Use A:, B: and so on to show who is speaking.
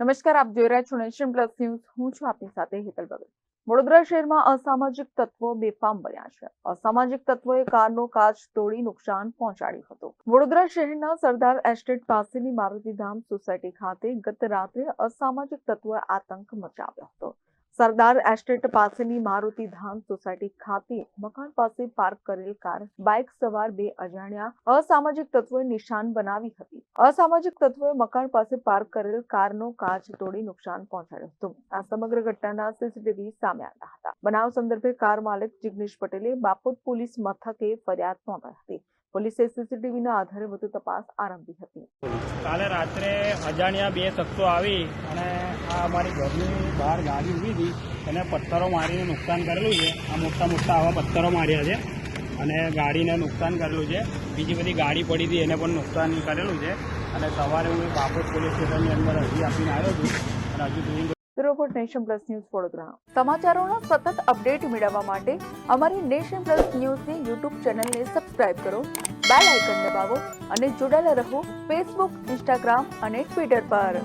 A: નમસ્કાર, આપ જોઈ રહ્યા છો નેશન પ્લસ ન્યૂઝ. હું છું આપની સાથે હેતલ ભગત. વડોદરા શહેરમાં અસામાજિક તત્વો બેફામ બન્યા છે. અસામાજિક તત્વોએ કારનો કાચ તોડી નુકસાન પહોંચાડ્યું હતું. વડોદરા શહેરના સરદાર એસ્ટેટ પાસેની મારુતિધામ સોસાયટી ખાતે ગત રાત્રે અસામાજિક તત્વોએ આતંક મચાવ્યો હતો. સરદાર એસ્ટેટ પાસેની મારુતિધામ સોસાયટી ખાતે મકાન પાસે પાર્ક કરેલ કાર બાઇક સવાર બે અજાણ્યા અસામાજિક તત્વોએ નિશાન બનાવી હતી. અસામાજિક તત્વોએ મકાન પાસે પાર્ક કરેલ કારનો કાચ તોડી નુકસાન પહોંચાડ્યું હતું. આ સમગ્ર ઘટનાના સીસીટીવી સામે આવ્યા હતા. બનાવ સંદર્ભે કાર માલિક જિગ્નેશ પટેલે બાપોદ પોલીસ મથકે ફરિયાદ નોંધાવી હતી. પોલીસે સીસીટીવીના આધારે વધુ તપાસ આરંભી હતી.
B: કાલે રાત્રે અજાણ્યા બે શખ્સો આવી અને આ અમારી ઘરની બહાર ગાડી ઊભી હતી એને પથ્થરો મારીને નુકસાન કરેલું છે. આ મોટા મોટા આવા પથ્થરો માર્યા છે અને ગાડીને નુકસાન કરેલું છે. બીજી બધી ગાડી પડી હતી એને પણ નુકસાન કરેલું છે. અને સવારે હું બાપોદ પોલીસ સ્ટેશનની અંદર અરજી આપીને આવ્યો છું અને હજુ સુધી
A: report nation plus news Vadodara. સમાચારોના સતત અપડેટ મેળવવા માટે અમારી નેશન પ્લસ ન્યૂઝની યુટ્યુબ ચેનલને સબસ્ક્રાઇબ કરો, બેલ આઇકન દબાવો અને જોડાયેલા રહો ફેસબુક, ઇન્સ્ટાગ્રામ અને ટ્વિટર પર.